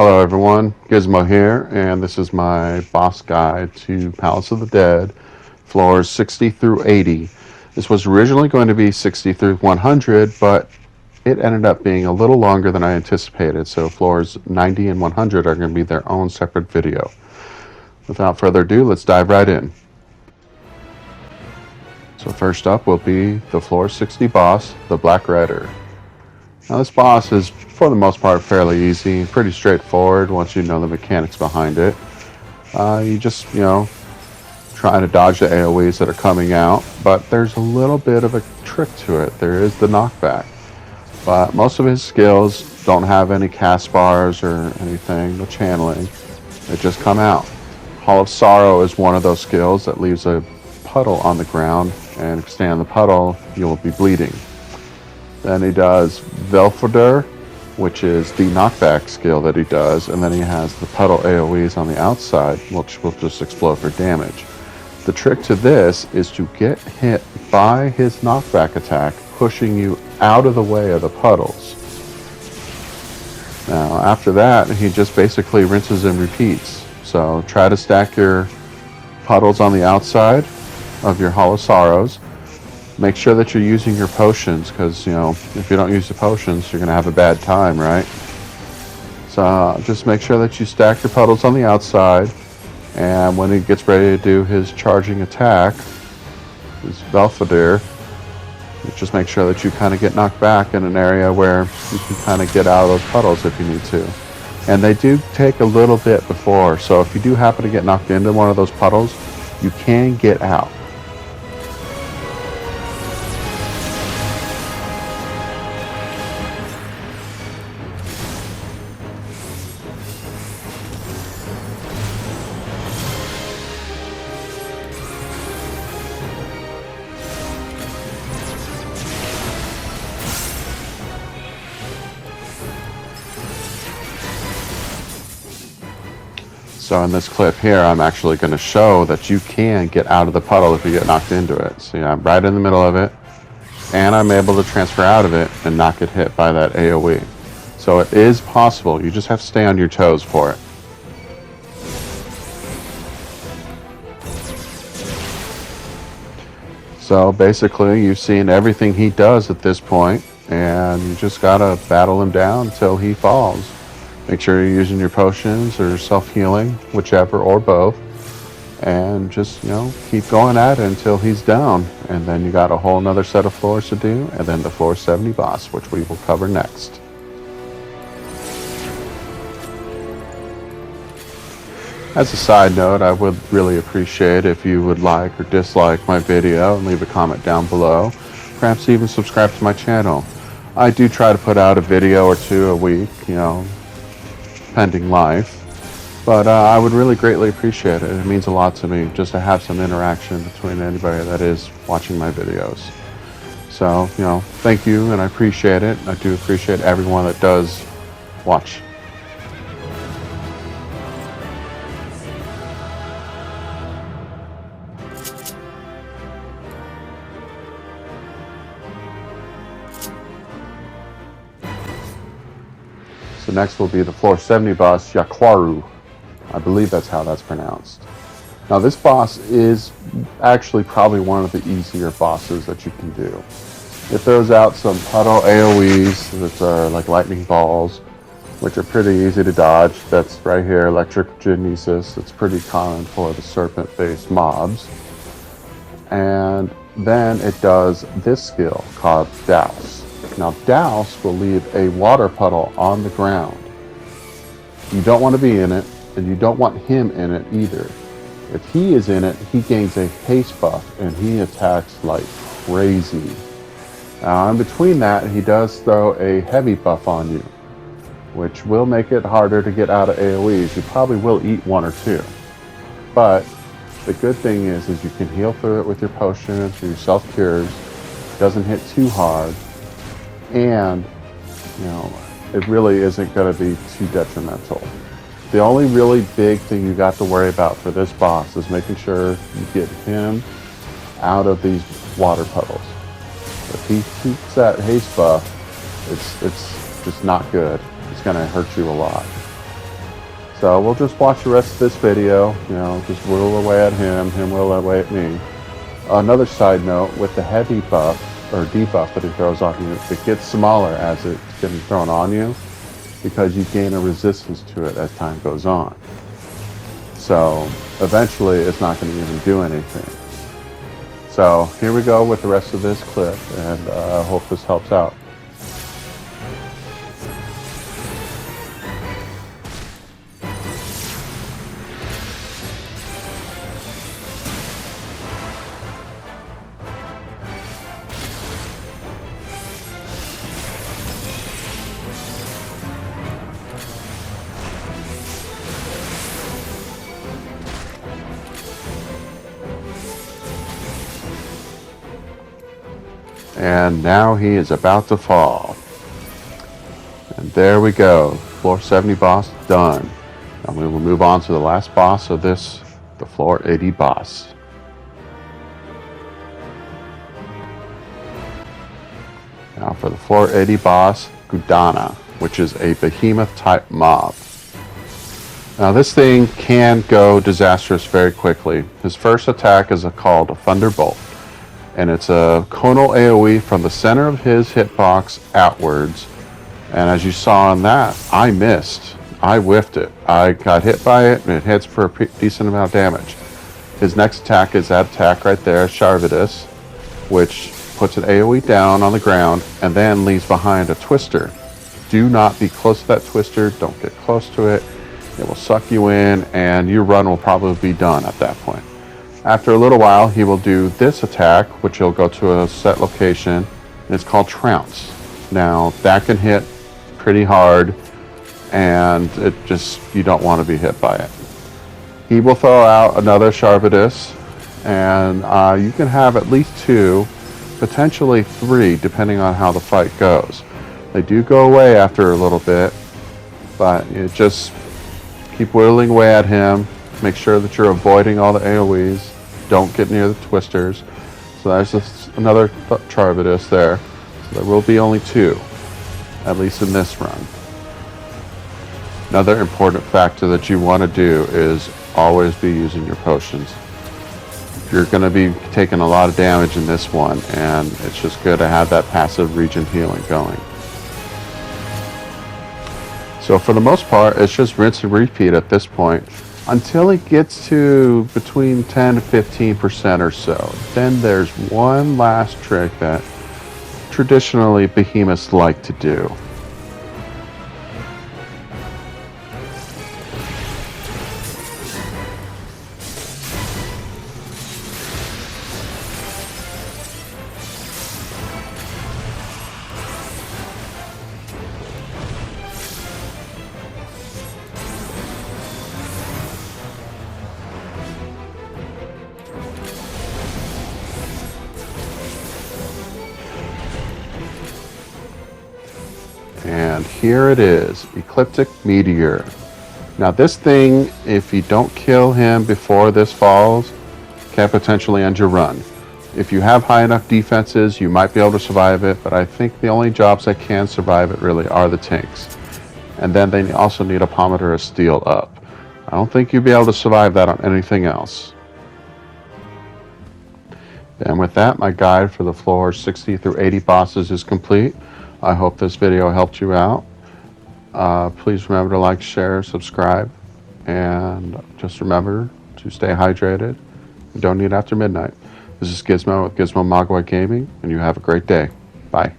Hello everyone, Gizmo here, and this is my boss guide to Palace of the Dead, floors 60 through 80. This was originally going to be 60 through 100, but it ended up being a little longer than I anticipated, so floors 90 and 100 are going to be their own separate video. Without further ado, let's dive right in. So first up will be the floor 60 boss, the Black Rider. Now this boss is, for the most part, fairly easy, pretty straightforward once you know the mechanics behind it. You just, trying to dodge the AoEs that are coming out, but there's a little bit of a trick to it. There is the knockback, but most of his skills don't have any cast bars or anything, no channeling. They just come out. Hall of Sorrow is one of those skills that leaves a puddle on the ground, and if you stay on the puddle, you will be bleeding. Then he does FfXIV, which is the knockback skill that he does, and then he has the puddle AoEs on the outside, which will just explode for damage. The trick to this is to get hit by his knockback attack, pushing you out of the way of the puddles. Now, after that, he just basically rinses and repeats. So try to stack your puddles on the outside of your Hall of Sorrows. Make sure that you're using your potions, because, if you don't use the potions, you're going to have a bad time, right? So just make sure that you stack your puddles on the outside, and when he gets ready to do his charging attack, his FfXIV, just make sure that you kind of get knocked back in an area where you can kind of get out of those puddles if you need to. And they do take a little bit before, so if you do happen to get knocked into one of those puddles, you can get out. So in this clip here, I'm actually going to show that you can get out of the puddle if you get knocked into it. See, I'm right in the middle of it, and I'm able to transfer out of it and not get hit by that AoE. So it is possible. You just have to stay on your toes for it. So basically, you've seen everything he does at this point, and you just got to battle him down until he falls. Make sure you're using your potions or self-healing, whichever or both, and just, keep going at it until he's down. And then you got a whole nother set of floors to do, and then the floor 70 boss, which we will cover next. As a side note, I would really appreciate if you would like or dislike my video and leave a comment down below. Perhaps even subscribe to my channel. I do try to put out a video or two a week, pending life, but I would really greatly appreciate it. It means a lot to me just to have some interaction between anybody that is watching my videos. So, thank you, and I appreciate it. I do appreciate everyone that does watch. So next will be the floor 70 boss, Yakwaru. I believe that's how that's pronounced. Now this boss is actually probably one of the easier bosses that you can do. It throws out some puddle AoEs that are like lightning balls, which are pretty easy to dodge. That's right here, electrokinesis. It's pretty common for the serpent-based mobs. And then it does this skill called Douse. Now, Douse will leave a water puddle on the ground. You don't want to be in it, and you don't want him in it either. If he is in it, he gains a haste buff, and he attacks like crazy. Now, in between that, he does throw a heavy buff on you, which will make it harder to get out of AoEs. You probably will eat one or two. But the good thing is you can heal through it with your potions or your self-cures. It doesn't hit too hard. And, it really isn't going to be too detrimental. The only really big thing you got to worry about for this boss is making sure you get him out of these water puddles. If he keeps that haste buff, it's just not good. It's going to hurt you a lot. So we'll just watch the rest of this video, you know, just whittle away at him whittle away at me. Another side note, with the heavy buff, or debuff that he throws on you, it gets smaller as it's getting thrown on you, because you gain a resistance to it as time goes on. So eventually it's not going to even do anything. So here we go with the rest of this clip, and I hope this helps out. And now he is about to fall. And there we go. Floor 70 boss done. And we will move on to the last boss of this, the floor 80 boss. Now for the floor 80 boss, Gudana, which is a behemoth type mob. Now this thing can go disastrous very quickly. His first attack is called a Thunderbolt. And it's a conal AoE from the center of his hitbox outwards. And as you saw in that, I missed. I whiffed it. I got hit by it, and it hits for a decent amount of damage. His next attack is that attack right there, Sharvidus, which puts an AoE down on the ground and then leaves behind a twister. Do not be close to that twister. Don't get close to it. It will suck you in, and your run will probably be done at that point. After a little while, he will do this attack, which he'll go to a set location, and it's called Trounce. Now, that can hit pretty hard, and it just, you don't want to be hit by it. He will throw out another Sharvidus, and you can have at least 2, potentially 3, depending on how the fight goes. They do go away after a little bit, but you just keep whittling away at him. Make sure that you're avoiding all the AoEs. Don't get near the twisters. So there's another Sharvidus there. So there will be only 2, at least in this run. Another important factor that you want to do is always be using your potions. You're going to be taking a lot of damage in this one, and it's just good to have that passive regen healing going. So for the most part, it's just rinse and repeat at this point, until it gets to between 10 to 15% or so. Then there's one last trick that traditionally behemoths like to do. And here it is, Ecliptic Meteor. Now this thing, if you don't kill him before this falls, can potentially end your run. If you have high enough defenses, you might be able to survive it, but I think the only jobs that can survive it really are the tanks. And then they also need a Pomander of Steel up. I don't think you'll be able to survive that on anything else. And with that, my guide for the floor 60 through 80 bosses is complete. I hope this video helped you out. Please remember to like, share, subscribe, and just remember to stay hydrated and don't eat after midnight. This is Gizmo with Gizmo Magua Gaming, and you have a great day. Bye.